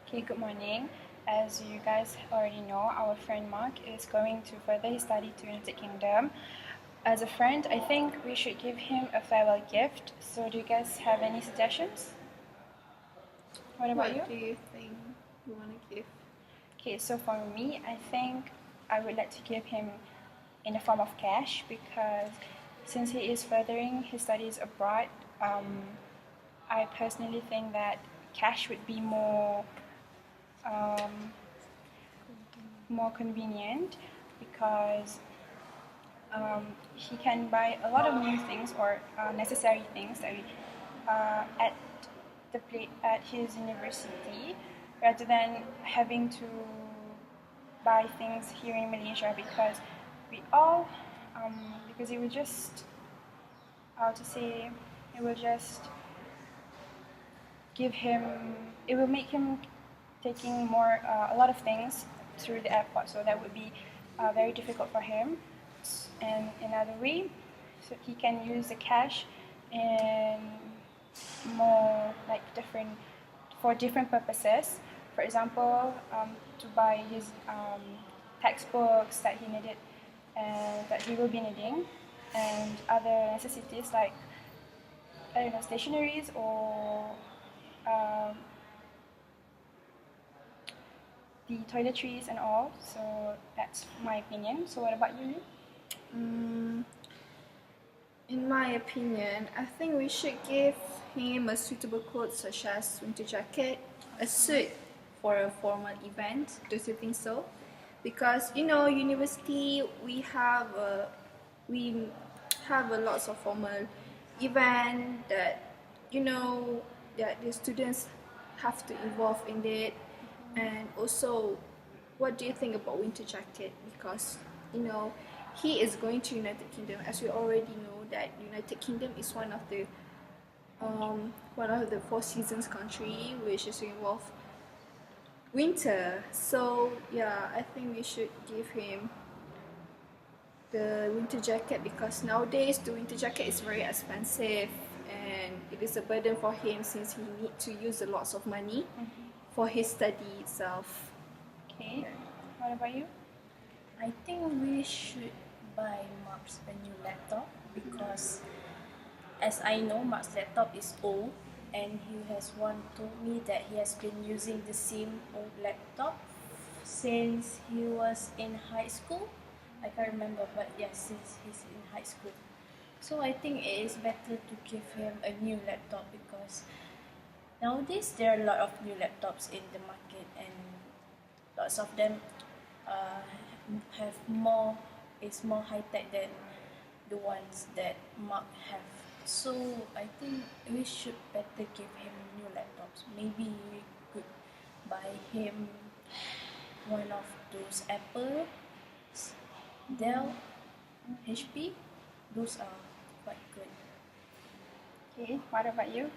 Okay, good morning. As you guys already know, our friend Mark is going to further his study to United Kingdom. As a friend, I think we should give him a farewell gift. So, do you guys have any suggestions? What about you? What do you think you want to give? Okay, so for me, I think I would like to give him in the form of cash because since he is furthering his studies abroad, I personally think that cash would be um, more convenient because he can buy a lot of new things or necessary things that we at at his university rather than having to buy things here in Malaysia because we all because it will just how to say it will just give him it will make him taking more a lot of things through the airport, so that would be very difficult for him. And another way, so he can use the cash in more like different for different purposes. For example, to buy his textbooks that he needed and that he will be needing, and other necessities like I don't know stationaries or um, the toiletries and all. So that's my opinion. So what about you? Mm, in my opinion, I think we should give him a suitable clothes such as winter jacket, a suit for a formal event. Don't you think so? Because university we have a lots of formal event that you know that the students have to involve in it. And also, what do you think about winter jacket? Because you know he is going to United Kingdom, as we already know that United Kingdom is one of the four seasons country which is involved winter. So yeah, I think we should give him the winter jacket because nowadays the winter jacket is very expensive and it is a burden for him since he need to use a lots of money for his study itself. Okay. What about you? I think we should buy Mark's a new laptop because, as I know, Mark's laptop is old, and he has one told me that he has been using the same old laptop since he was in high school. I can't remember, but yes, since he's in high school. So I think it is better to give him a new laptop because nowadays there are a lot of new laptops in the market, and lots of them uh, have more high tech than the ones that Mark have. So I think we should better give him new laptops. Maybe we could buy him one of those Apple, Dell, HP. Those are quite good. Okay. What about you?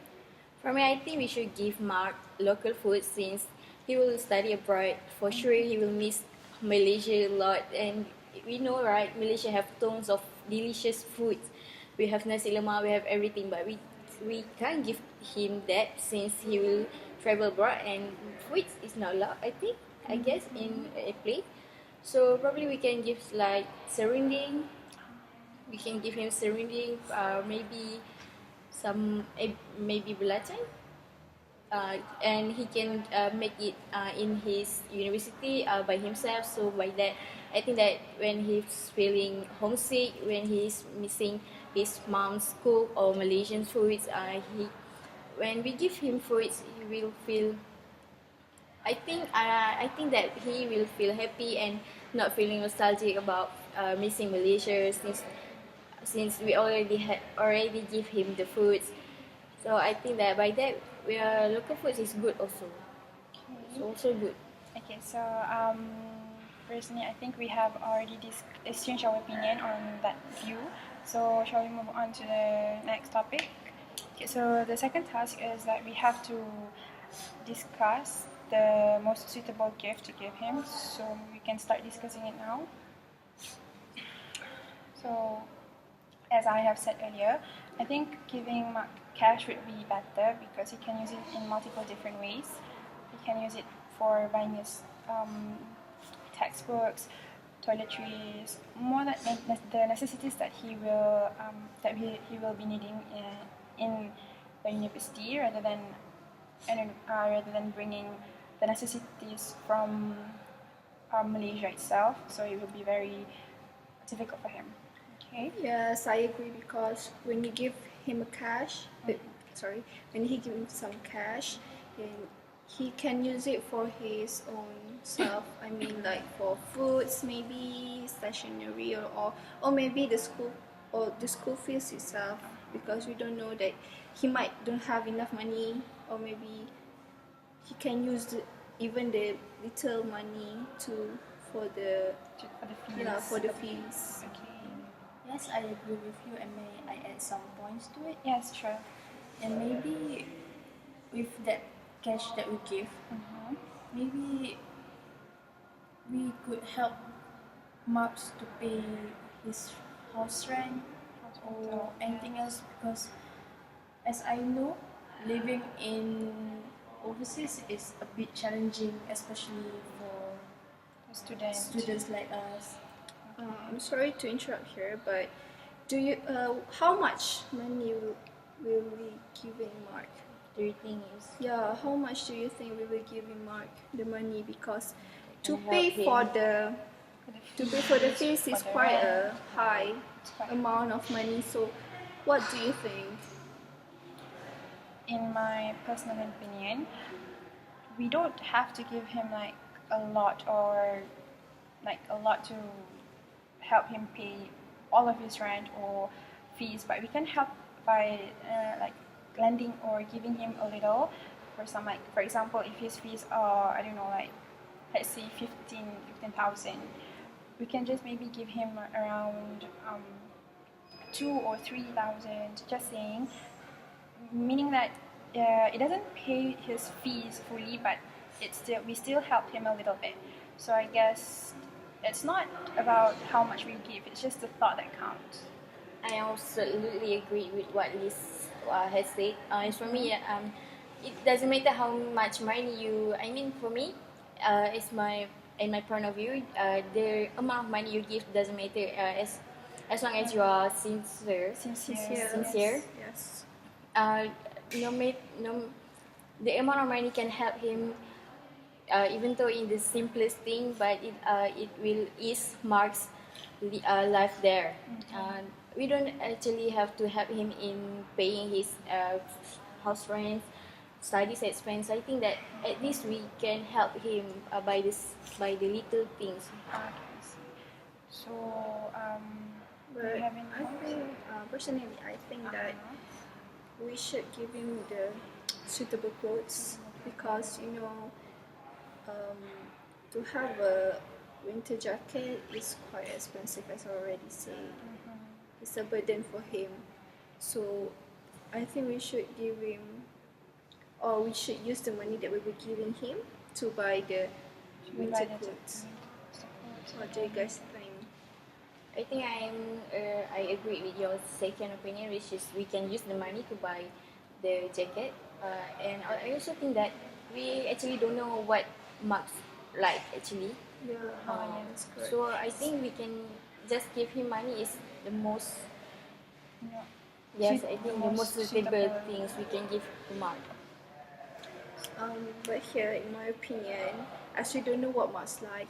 For me, I think we should give Mark local food since he will study abroad. For sure, he will miss Malaysia a lot. And we know, right, Malaysia have tons of delicious foods. We have nasi lemak, we have everything, but we can't give him that since he will travel abroad and food is not allowed, I guess, in a place. So probably we can give like serunding. We can give him serunding, maybe some maybe belacan, and he can make it in his university by himself. So by that, I think that when he's feeling homesick, when he's missing his mom's cook or Malaysian foods, he when we give him foods, he will feel. I think that he will feel happy and not feeling nostalgic about missing Malaysia since we already give him the foods. So I think that by that, local foods is good also. It's Okay. also good. Okay. So personally, I think we have already exchanged our opinion on that view. So shall we move on to the next topic? Okay. So the second task is that we have to discuss the most suitable gift to give him. So we can start discussing it now. So as I have said earlier, I think giving Mark cash would be better because he can use it in multiple different ways. he can use it for buying his textbooks, toiletries, more than the necessities that he will be needing in the university, rather than bringing the necessities from Malaysia itself. So it will be very difficult for him. Okay. Yes, I agree, because when you give him when he give him some cash, then he can use it for his own stuff. I mean, like for foods, maybe stationery, or maybe the school fees itself, because we don't know that he might don't have enough money, or maybe he can use even the little money for the For the fees. fees. Okay. Yes, I agree with you, and may I add some points to it? Yes, sure. And maybe with that cash that we give, maybe we could help Marks to pay his house rent or anything else, because as I know, living in overseas is a bit challenging, especially for The student. students like us. I'm sorry to interrupt here, but do you how much money will we giving Mark? Do you think is Yeah, how much do you think we will giving Mark the money? Because to Can pay help for him. the fees is For the quite a rent. high It's quite- amount of money. So, what do you think? In my personal opinion, we don't have to give him like a lot to help him pay all of his rent or fees, but we can help by like lending or giving him a little. For example, if his fees are, I don't know, like let's say 15,000, we can just maybe give him around 2 or 3,000, just saying, meaning that it doesn't pay his fees fully, but we still help him a little bit. So I guess it's not about how much we give; it's just the thought that counts. I absolutely agree with what Liz has said. As for me, it doesn't matter how much money you. I mean, for me, it's in my point of view, the amount of money you give doesn't matter. As long as you are sincere. Sincere. Yes. No, the amount of money can help him, even though in the simplest thing, but it will ease Mark's life there. We don't actually have to help him in paying his house rent, studies expense. I think that at least we can help him by the little things. Okay, I see. So do But you have any I points? think, personally, I think that we should give him the suitable clothes, because to have a winter jacket is quite expensive, as I already said. It's a burden for him. So I think we should give him, or we should use the money that we were giving him to buy the winter clothes. What do you guys think? I think I agree with your second opinion, which is we can use the money to buy the jacket, and I also think that we actually don't know what Mark's like actually. Yeah, Uh, that's correct. so I think we can just give him money is the most. No. Yes, Suit- I think the the most most suitable suitable. things we can give to Mark. But here, in my opinion, as we don't know what Mark's like,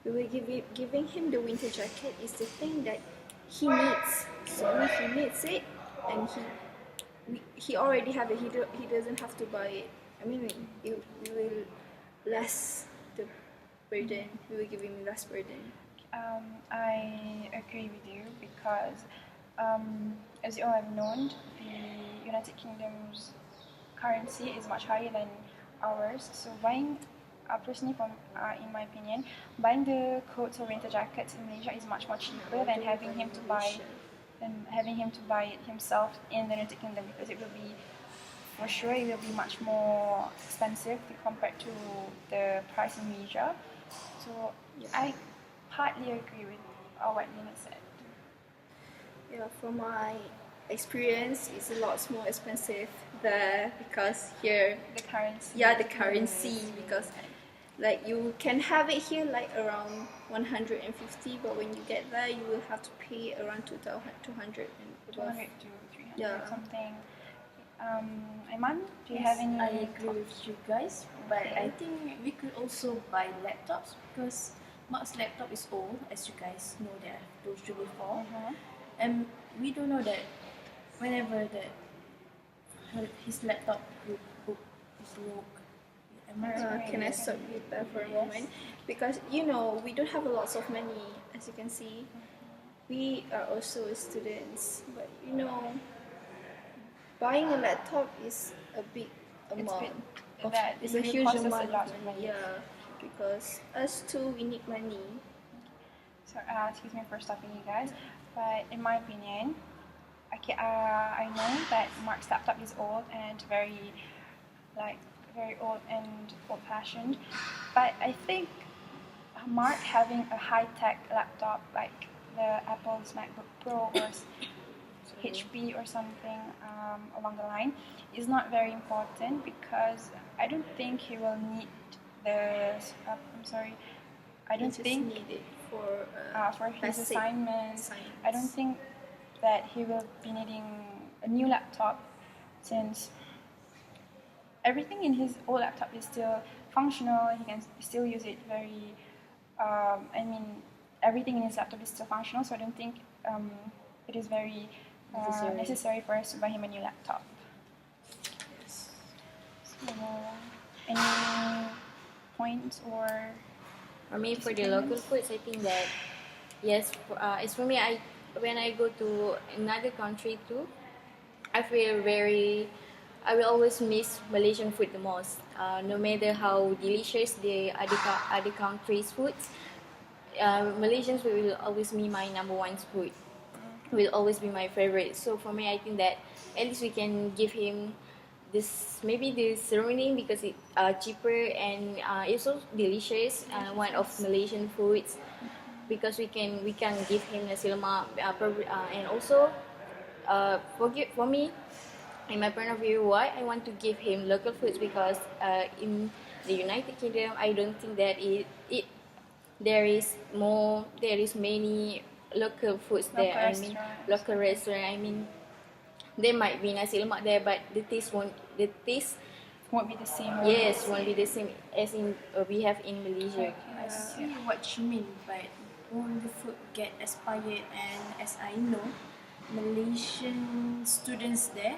we will giving him the winter jacket is the thing that he needs. So if he needs it, and he already have it, he doesn't have to buy it. I mean, we will less the burden. We will give him less burden. I agree with you because, as you all have known, the United Kingdom's currency is much higher than ours. So buying, personally, in my opinion, buying the coats or winter jackets in Malaysia is much more cheaper than having him to buy it himself in the United Kingdom, because it will be, for sure, it will be much more expensive compared to the price in Malaysia. So I partly agree with what Lina said. Yeah, for my experience is a lot more expensive there because here, The currency. yeah, the currency, because like you can have it here like around 150, but when you get there you will have to pay around 200 and above. 200 to 300 Yeah. something. Iman, do you Yes, have any? I agree with you guys, but Okay. I think we could also buy laptops because Mark's laptop is old, as you guys know that I've told you before, Mhm. and we don't know that whenever that his laptop will book his look. Am I right? Can I stop you there for a Yes. moment? Because you know we don't have a lots of money, as you can see. We are also students, but you know, buying a laptop is a big amount. It's a It will huge cost us amount a lot of of money. money. Yeah, because us too, we need money. So, excuse me for stopping you guys, but in my opinion, I know that Mark's laptop is old and very old and old-fashioned, but I think Mark having a high-tech laptop like the Apple's MacBook Pro or HP or something along the line is not very important because I don't think he will need the. I'm sorry, I You don't just think need it for for his basic assignments. I don't assignments. think that he will be needing a new laptop since everything in his old laptop is still functional. He can still use it very. I mean, everything in his laptop is still functional, so I don't think it is very necessary for us to buy him a new laptop. Yes. So, any points or For me, for the local foods, I think that yes, it's for me. When I go to another country too, I feel I will always miss Malaysian food the most. No matter how delicious the other countries' foods, Malaysian food will always be my number one food. Will always be my favorite. So for me, I think that at least we can give him this surrounding because it's cheaper and it's also delicious. One of Malaysian foods because we can give him nasi lemak and also for me in my point of view why I want to give him local foods because in the United Kingdom I don't think that there is many local foods Local there. I mean restaurants. local restaurant. I mean there might be nasi lemak there, but the taste won't be the same? won't be the same as in we have in Malaysia. I see what you mean, but all the food get expired, and as I know, Malaysian students there,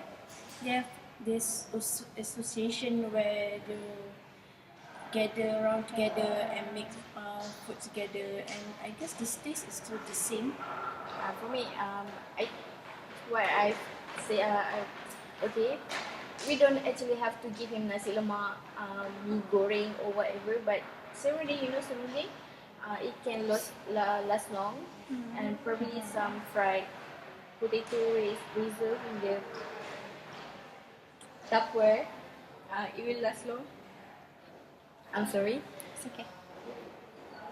they have this association where they gather around together and make food together, and I guess this taste is still the same. For me, what I say, okay, we don't actually have to give him nasi lemak, mee goreng or whatever, but serunding, serunding, it can last long, and probably some fried potato reserved in the Tupperware, it will last long. I'm sorry. It's okay.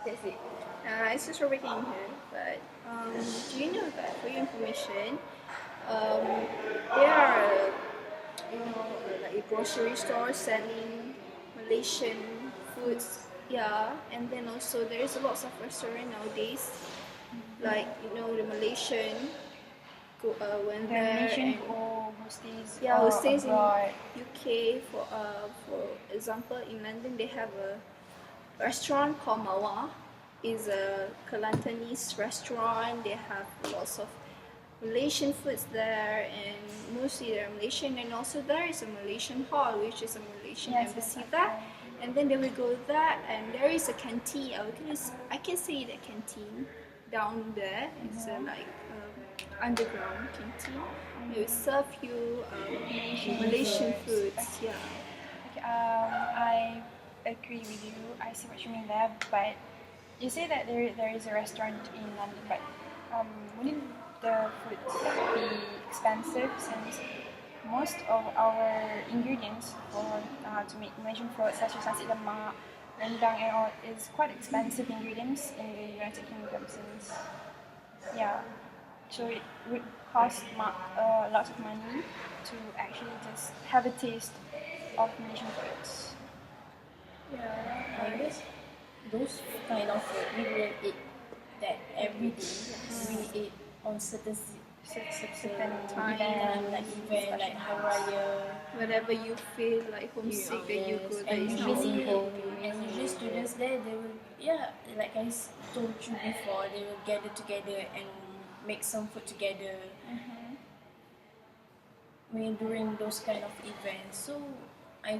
That's it. It's just working here, but do you know that for your information, there are like a grocery store selling Malaysian foods, yeah, and then also there is a lots of restaurant nowadays, like the Malaysian went The there Malaysian and who stays who stays abroad. in UK. For example, in London they have a restaurant called Mawa. Is a Kelantanese restaurant. They have lots of Malaysian foods there, and mostly they're Malaysian. And also there is a Malaysian hall, which is a Malaysian embassy there. And then they will go there, and there is a canteen. I can say the canteen down there. It's like underground canteen. They will serve you Malaysian foods. Yeah. Okay, I agree with you. I see what you mean there, but you say that there is a restaurant in London, but wouldn't the food be expensive since most of our ingredients for to make Malaysian food, such as nasi lemak, rendang, and all, is quite expensive ingredients in the United Kingdom. Since So it would cost Mark lots of money to actually just have a taste of Malaysian foods. Yeah, I guess those kind of food we will eat that every day. We eat on certain Time, time, like event, like Hari Raya. Whenever you feel like homesick, then you go there. And It's not usually, home. students there, they will, yeah, like I told you before, they will gather together and make some food together. During those kind of events. So I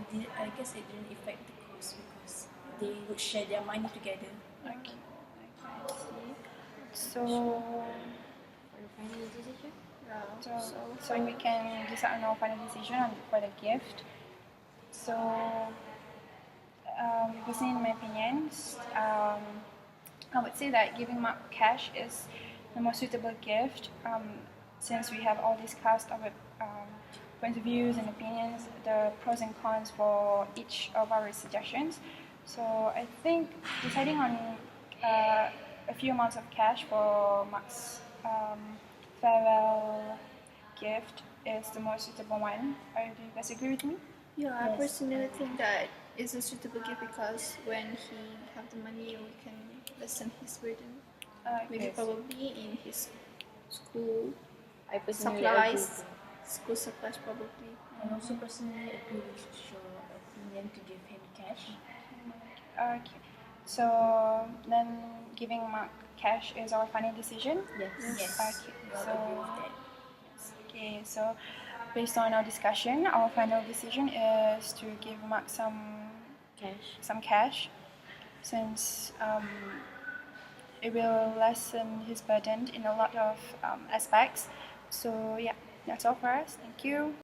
guess it didn't affect the cost because they would share their money together. Okay, I see. So, For the final decision? so we can decide on our final decision for the gift. So, personally, in my opinion, I would say that giving Mark cash is the most suitable gift, since we have all discussed our points of views and opinions, the pros and cons for each of our suggestions. So I think deciding on a few amounts of cash for Mark's farewell gift is the most suitable one. Do you guys agree with me? Yeah, I Yes. personally think that it's a suitable gift because when he have the money, we can lessen his burden. Maybe Yes. probably in his school I personally supplies, agree. school supplies probably. And also personally agree with your opinion to give him cash. Okay. So then giving Mark cash is our final decision. Yes. Yes. Okay. We all So agree with that. okay. So based on our discussion, our final decision is to give Mark some cash, since it will lessen his burden in a lot of aspects. So yeah, that's all for us. Thank you.